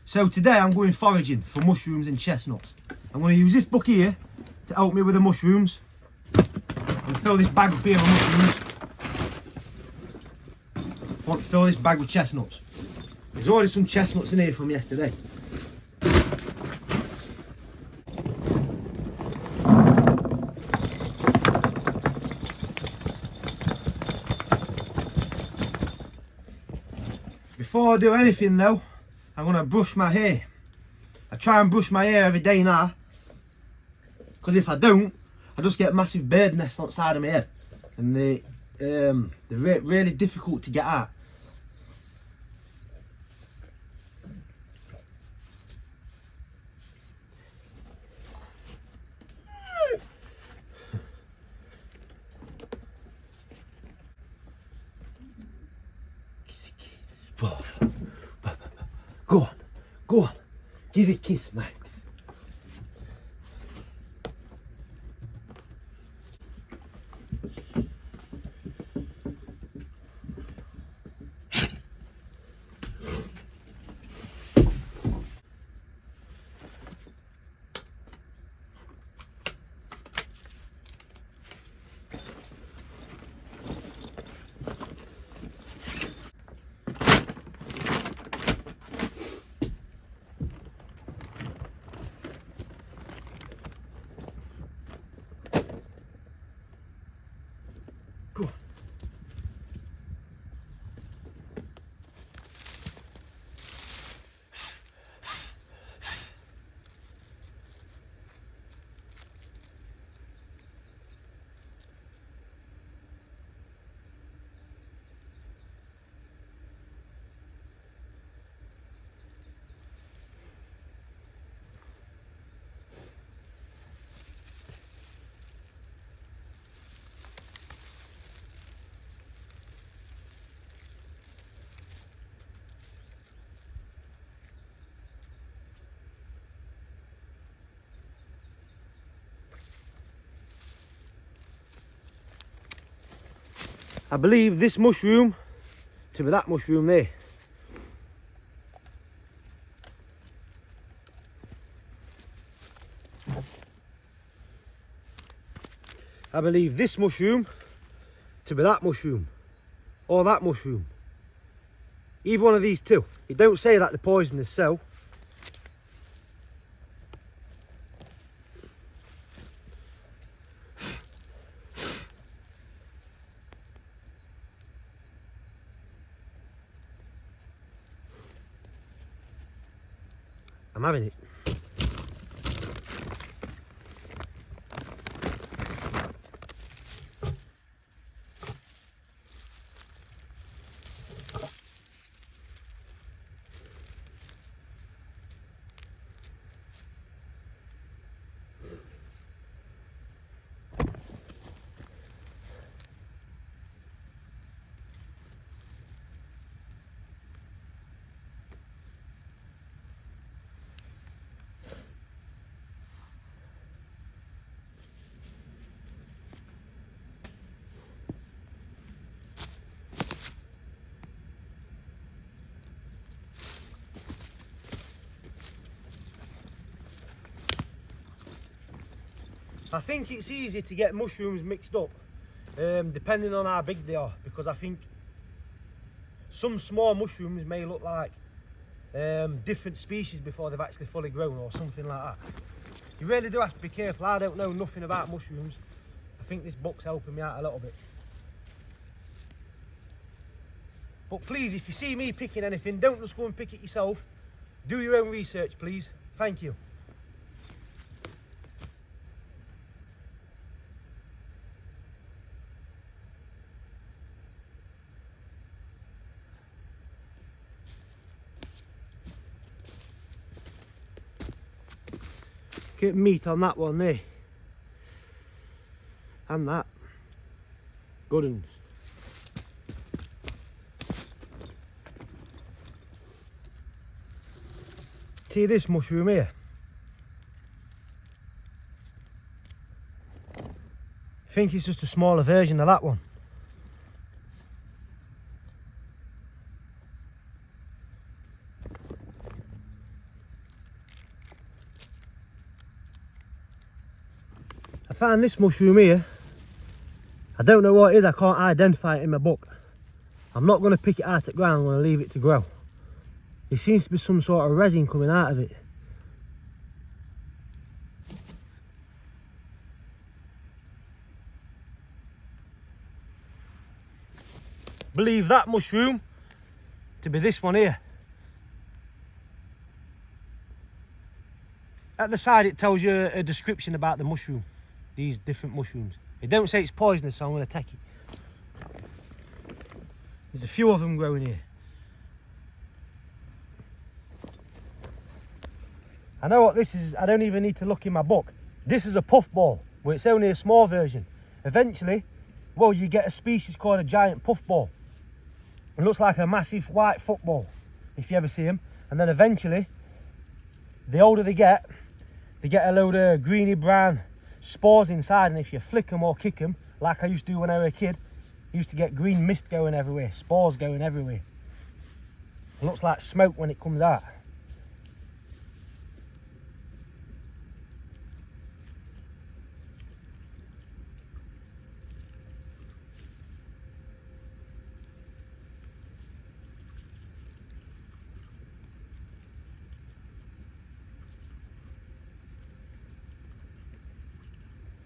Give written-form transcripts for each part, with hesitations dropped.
So today I'm going foraging for mushrooms and chestnuts. I'm going to use this book here to help me with the mushrooms. I'm going to fill this bag up here with mushrooms. I want to fill this bag with chestnuts. There's already some chestnuts in here from yesterday. Before I do anything though, I'm going to brush my hair. I try and brush my hair every day now, because if I don't, I just get massive bird nests on the side of my head, and they're really difficult to get out. Go on, give it a kiss, Max. Go on. I believe this mushroom to be that mushroom there. I believe this mushroom to be that mushroom, or that mushroom. Either one of these two. It don't say that they're poisonous, so I'm having it. I think it's easy to get mushrooms mixed up, depending on how big they are, because I think some small mushrooms may look like different species before they've actually fully grown or something like that. You really do have to be careful. I don't know nothing about mushrooms. I think this book's helping me out a little bit. But please, if you see me picking anything, don't just go and pick it yourself. Do your own research, please. Thank you. Get meat on that one there. And that. Good uns. See this mushroom here? I think it's just a smaller version of that one. I found this mushroom here. I don't know what it is, I can't identify it in my book. I'm not going to pick it out of the ground, I'm going to leave it to grow. There seems to be some sort of resin coming out of it. Believe that mushroom to be this one here. At the side it tells you a description about the mushroom, these different mushrooms. It don't say it's poisonous, so I'm going to take it. There's a few of them growing here. I know what this is, I don't even need to look in my book. This is a puffball, but it's only a small version. Eventually, well, you get a species called a giant puffball. It looks like a massive white football, if you ever see them. And then eventually, the older they get a load of greeny brown spores inside, and if you flick them or kick them, like I used to do when I was a kid, you used to get green mist going everywhere, spores going everywhere. It looks like smoke when it comes out.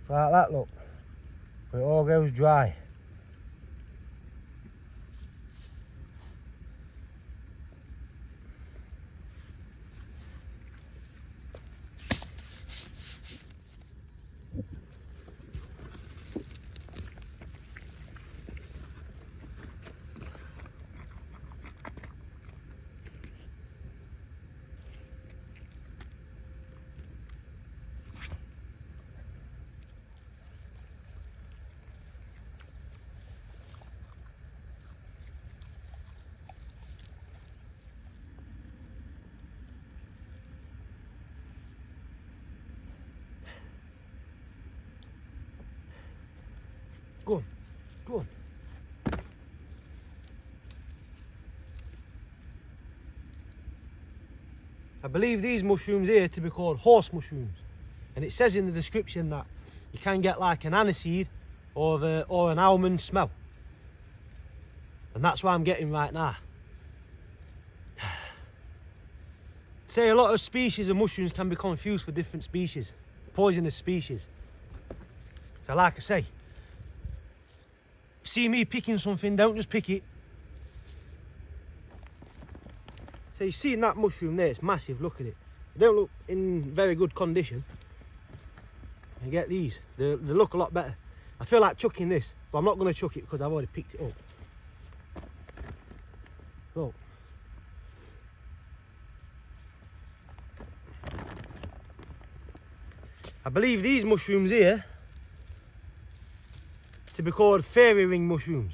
Like that, look, but it all goes dry. Go on, go on. I believe these mushrooms here to be called horse mushrooms, and it says in the description that you can get like an aniseed or an almond smell, and that's what I'm getting right now. Say a lot of species of mushrooms can be confused for different species, poisonous species. So like I say, see me picking something, don't just pick it. So you've seen that mushroom there, it's massive, look at it. They don't look in very good condition. You get these, they look a lot better. I feel like chucking this, but I'm not going to chuck it because I've already picked it up. Look. I believe these mushrooms here to be called fairy ring mushrooms.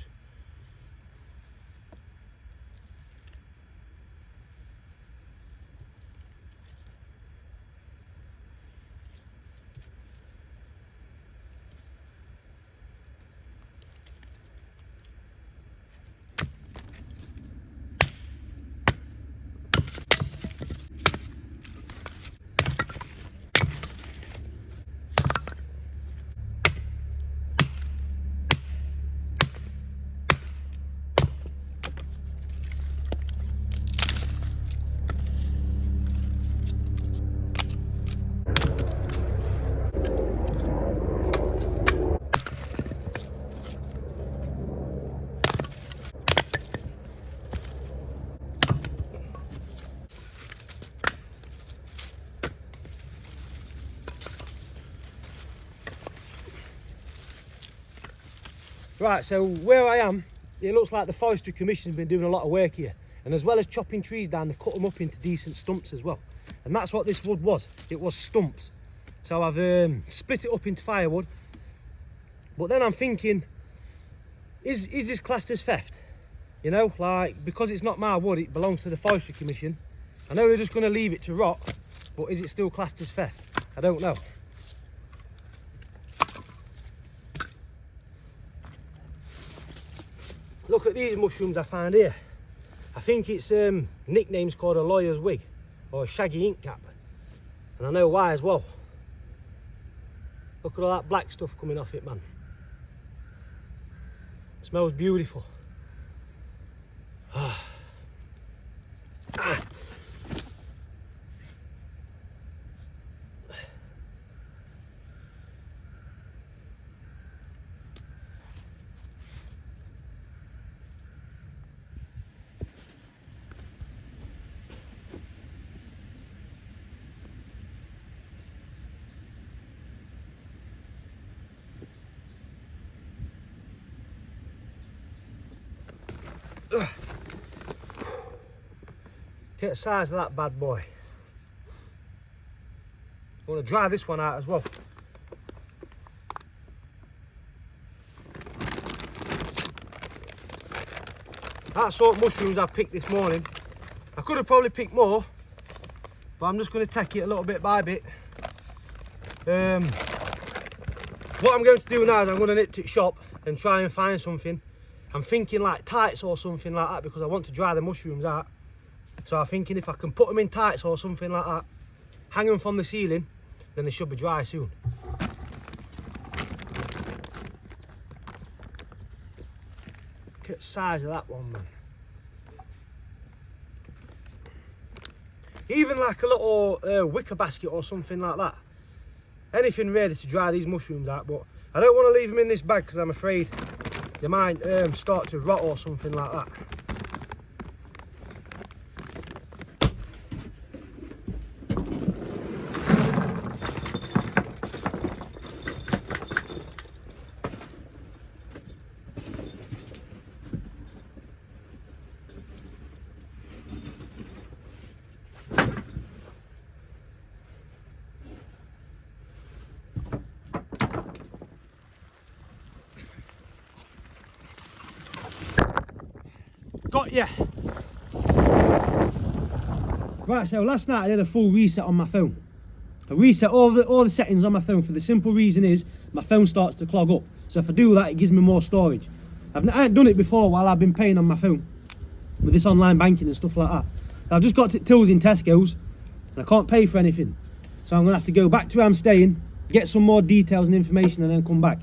Right, so where I am, it looks like the Forestry Commission's been doing a lot of work here. And as well as chopping trees down, they cut them up into decent stumps as well. And that's what this wood was. It was stumps. So I've split it up into firewood. But then I'm thinking, is this classed as theft? You know, like, because it's not my wood, it belongs to the Forestry Commission. I know they're just going to leave it to rot, but is it still classed as theft? I don't know. Look at these mushrooms I found here. I think it's nickname's called a lawyer's wig or a shaggy ink cap, and I know why as well. Look at all that black stuff coming off it, man. It smells beautiful. Ah. Get the size of that bad boy. I want to dry this one out as well. That's all mushrooms I picked this morning. I could have probably picked more, but I'm just going to take it a little bit by bit. What I'm going to do now is I'm going to nip to the shop and try and find something. I'm thinking like tights or something like that, because I want to dry the mushrooms out. So I'm thinking if I can put them in tights or something like that, hang them from the ceiling, then they should be dry soon. Look at the size of that one, man. Even like a little wicker basket or something like that. Anything ready to dry these mushrooms out, but I don't want to leave them in this bag because I'm afraid they might start to rot or something like that. Got ya. Right, so last night I did a full reset on my phone. I reset all the settings on my phone for the simple reason is my phone starts to clog up. So if I do that, it gives me more storage. I haven't done it before while I've been paying on my phone with this online banking and stuff like that. I've just got to tills in Tesco's and I can't pay for anything. So I'm gonna have to go back to where I'm staying, get some more details and information and then come back.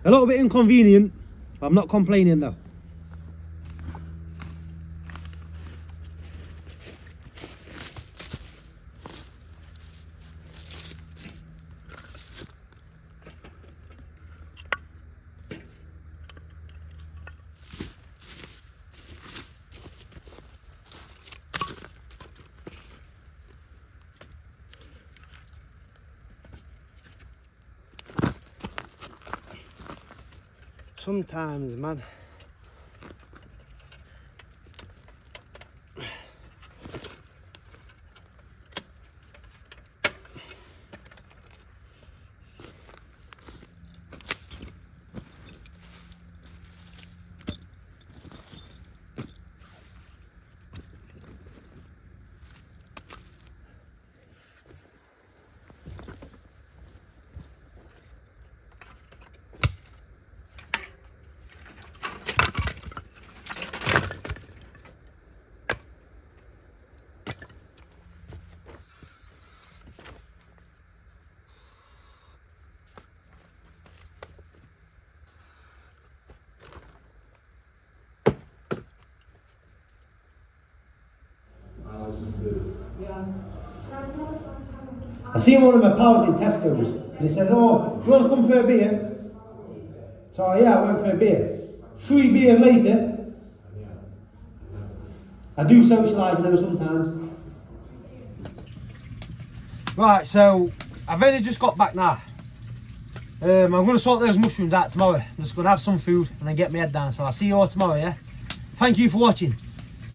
A little bit inconvenient, but I'm not complaining though. Sometimes, man, I seen one of my pals in Tesco's and he says, "Oh, do you want to come for a beer?" So yeah, I went for a beer. 3 beers later, I do socialise though sometimes. Right, so I've only just got back now. I'm going to sort those mushrooms out tomorrow. I'm just going to have some food and then get my head down. So I'll see you all tomorrow, yeah? Thank you for watching.